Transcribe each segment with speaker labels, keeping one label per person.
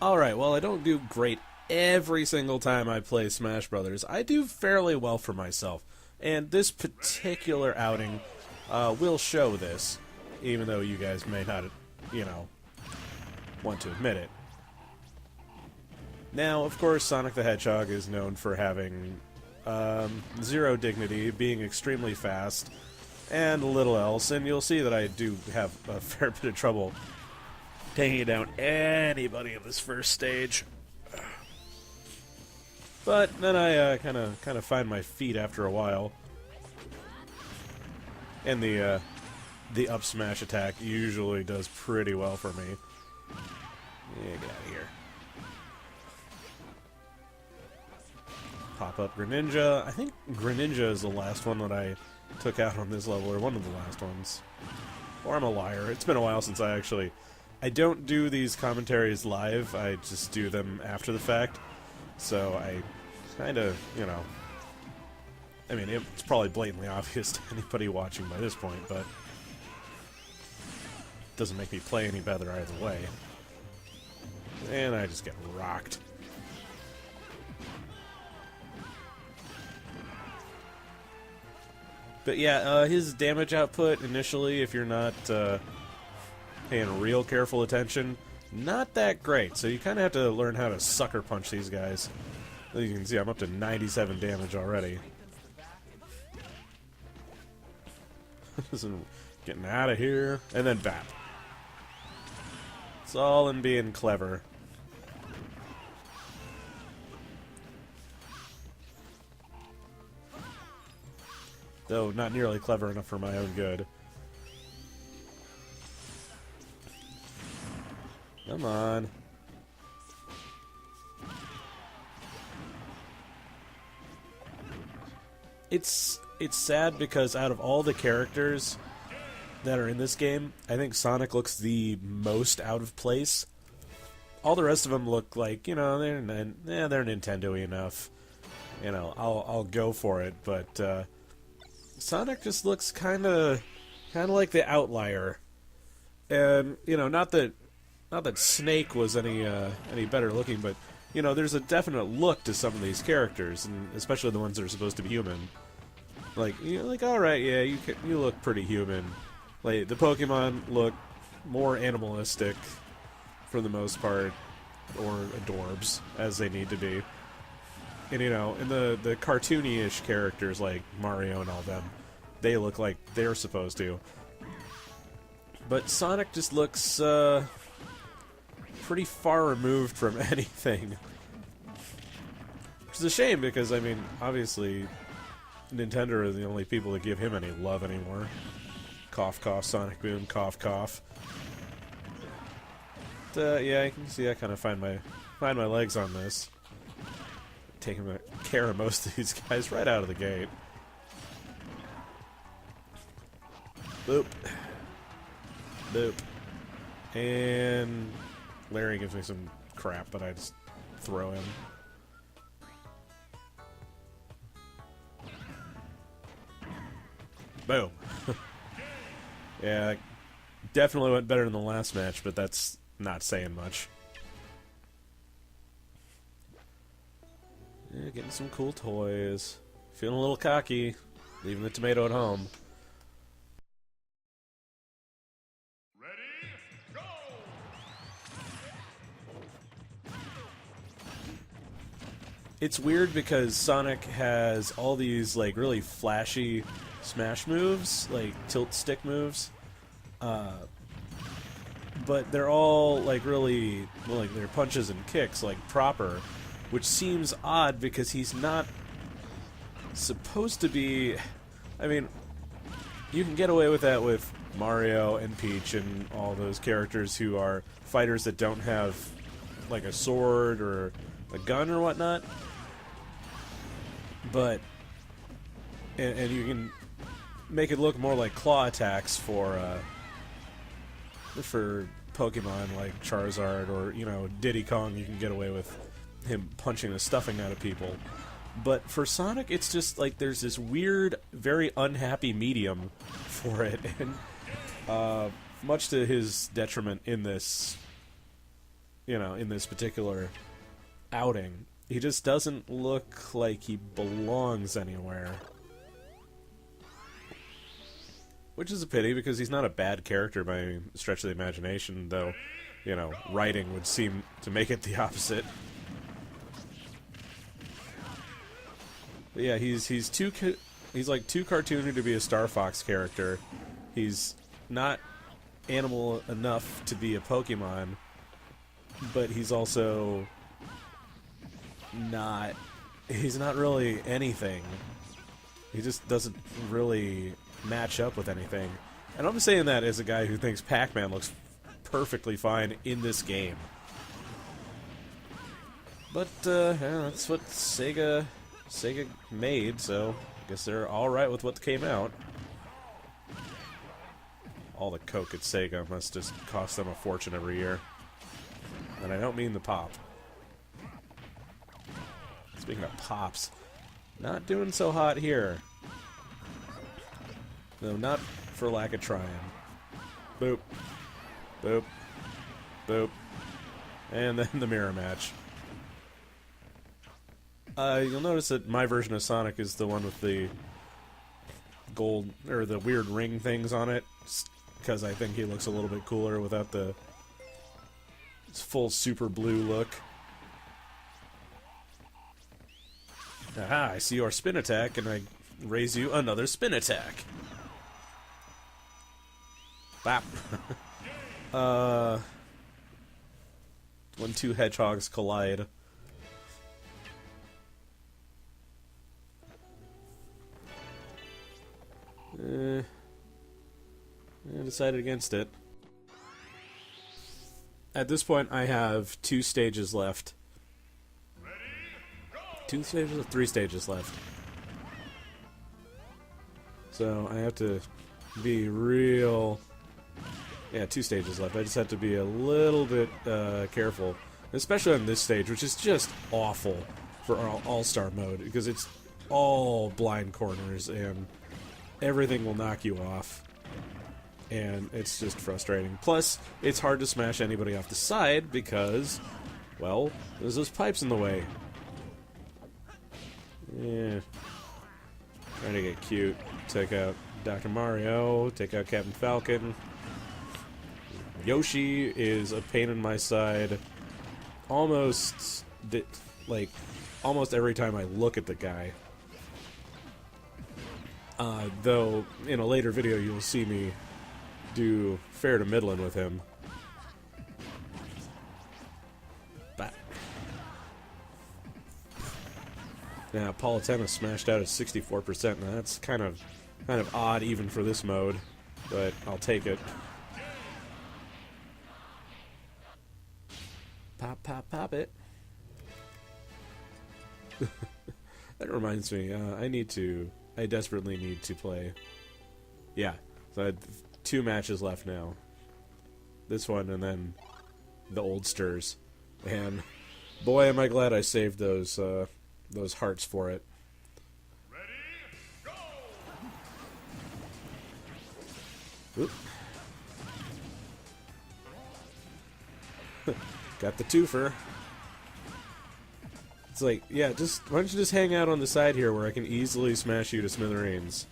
Speaker 1: Alright, well, I don't do great every single time I play Smash Brothers. I do fairly well for myself, and this particular outing will show this, even though you guys may not, want to admit it. Now, of course, Sonic the Hedgehog is known for having zero dignity, being extremely fast, and little else, and you'll see that I do have a fair bit of trouble taking down anybody in this first stage. But then I kind of find my feet after a while, and the up smash attack usually does pretty well for me. Yeah, get out of here. Pop up Greninja. I think Greninja is the last one that I took out on this level, or one of the last ones. Or I'm a liar. It's been a while since I don't do these commentaries live, I just do them after the fact. So I kind of, I mean, it's probably blatantly obvious to anybody watching by this point, but it doesn't make me play any better either way. And I just get rocked. But yeah, his damage output initially, if you're not paying real careful attention, not that great. So you kind of have to learn how to sucker punch these guys. As you can see, I'm up to 97 damage already. Getting out of here, and then bap. It's all in being clever. Though not nearly clever enough for my own good. Come on. It's sad because out of all the characters that are in this game, I think Sonic looks the most out of place. All the rest of them look like, they're Nintendo-y enough. I'll go for it, but Sonic just looks kind of like the outlier. And, not that Snake was any better looking, but there's a definite look to some of these characters, and especially the ones that are supposed to be human. All right, yeah, you look pretty human. Like the Pokemon look more animalistic for the most part, or adorbs as they need to be. And in the cartoony-ish characters like Mario and all them, they look like they're supposed to. But Sonic just looks pretty far removed from anything. Which is a shame because, I mean, obviously Nintendo are the only people that give him any love anymore. Cough, cough, Sonic Boom, cough, cough. But, yeah, you can see I kind of find my legs on this. Taking care of most of these guys right out of the gate. Boop. Boop. And Larry gives me some crap, but I just throw him. Boom. Yeah, definitely went better than the last match, but that's not saying much. Yeah, getting some cool toys. Feeling a little cocky. Leaving the tomato at home.
Speaker 2: Ready, go!
Speaker 1: It's weird because Sonic has all these like really flashy smash moves, like tilt stick moves. But they're all like really, well, like they're punches and kicks, like proper. Which seems odd because he's not supposed to be... I mean, you can get away with that with Mario and Peach and all those characters who are fighters that don't have, like, a sword or a gun or whatnot. But... And you can make it look more like claw attacks for Pokemon like Charizard or, Diddy Kong. You can get away with him punching the stuffing out of people. But for Sonic, it's just like there's this weird, very unhappy medium for it, and much to his detriment in this, in this particular outing, he just doesn't look like he belongs anywhere. Which is a pity, because he's not a bad character by any stretch of the imagination, though, writing would seem to make it the opposite. But yeah, he's like too cartoony to be a Star Fox character. He's not animal enough to be a Pokemon, but he's also not. He's not really anything. He just doesn't really match up with anything. And I'm saying that as a guy who thinks Pac-Man looks perfectly fine in this game. But yeah, that's what Sega made, so I guess they're alright with what came out. All the Coke at Sega must just cost them a fortune every year. And I don't mean the pop. Speaking of pops, not doing so hot here. No, not for lack of trying. Boop. Boop. Boop. And then the mirror match. You'll notice that my version of Sonic is the one with the gold, or the weird ring things on it, because I think he looks a little bit cooler without the full super blue look. Aha, I see your spin attack, and I raise you another spin attack. Bap. When two hedgehogs collide. I decided against it. At this point, I have 2 stages left. 2 stages or 3 stages left. So I have to be real. Yeah, 2 stages left. I just have to be a little bit careful, especially on this stage, which is just awful for All-Star mode, because it's all blind corners and everything will knock you off, and it's just frustrating. Plus, it's hard to smash anybody off the side because, well, there's those pipes in the way. Yeah. Trying to get cute. Take out Dr. Mario, take out Captain Falcon. Yoshi is a pain in my side almost every time I look at the guy. Though, in a later video you'll see me do fair to middling with him. But now, Palutena smashed out at 64%. Now that's kind of odd even for this mode, but I'll take it. Pop, pop, pop it. That reminds me, I desperately need to play. Yeah, so I had 2 matches left now. This one and then the Oldsters. And boy, am I glad I saved those hearts for it.
Speaker 2: Ready, go!
Speaker 1: Oop. Got the twofer. It's like, yeah, why don't you just hang out on the side here where I can easily smash you to smithereens.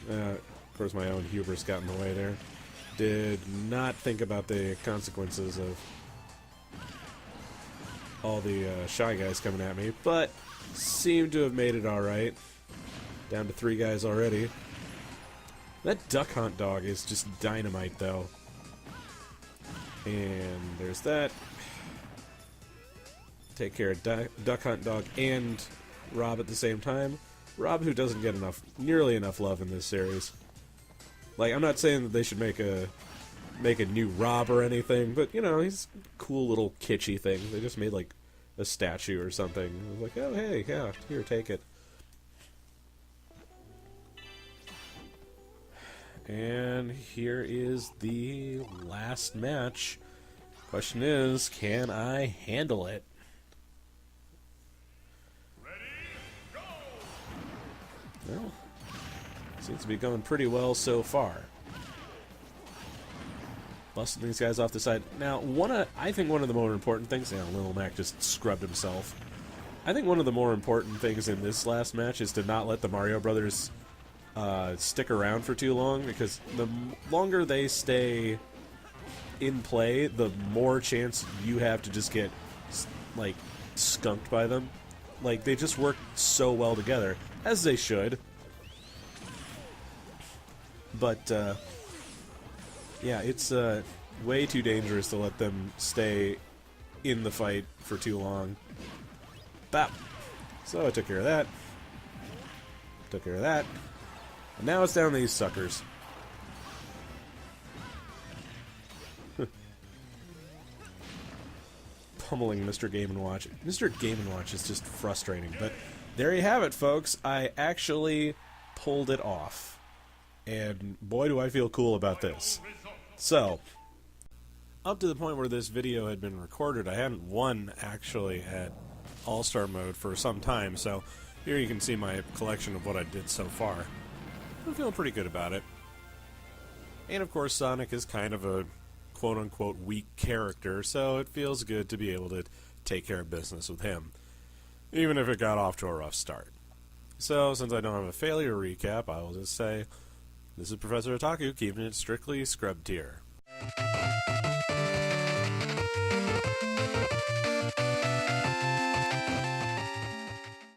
Speaker 1: Of course, my own hubris got in the way there. Did not think about the consequences of all the Shy Guys coming at me, but seem to have made it alright. Down to 3 guys already. That Duck Hunt dog is just dynamite, though. And there's that. Take care of Duck Hunt Dog and Rob at the same time. Rob, who doesn't get nearly enough love in this series. Like, I'm not saying that they should make a new Rob or anything, but, he's a cool little kitschy thing. They just made, like, a statue or something. I was like, oh, hey, yeah, here, take it. And here is the last match. Question is, can I handle it?
Speaker 2: Ready,
Speaker 1: Well, seems to be going pretty well so far. Busting these guys off the side. Now, I think one of the more important things... Yeah, Lil Mac just scrubbed himself. I think one of the more important things in this last match is to not let the Mario Brothers stick around for too long, because the longer they stay in play, the more chance you have to just get, like, skunked by them. Like, they just work so well together, as they should. But, yeah, it's way too dangerous to let them stay in the fight for too long. Bap! So I took care of that. Took care of that. And now it's down to these suckers. Pummeling Mr. Game & Watch. Mr. Game & Watch is just frustrating, but there you have it, folks. I actually pulled it off. And boy, do I feel cool about this. So, up to the point where this video had been recorded, I hadn't won, actually, at All-Star mode for some time, so here you can see my collection of what I did so far. I'm feeling pretty good about it. And of course, Sonic is kind of a quote-unquote weak character, so it feels good to be able to take care of business with him, even if it got off to a rough start. So, since I don't have a failure recap, I will just say, this is Professor Otaku, keeping it strictly scrub tier.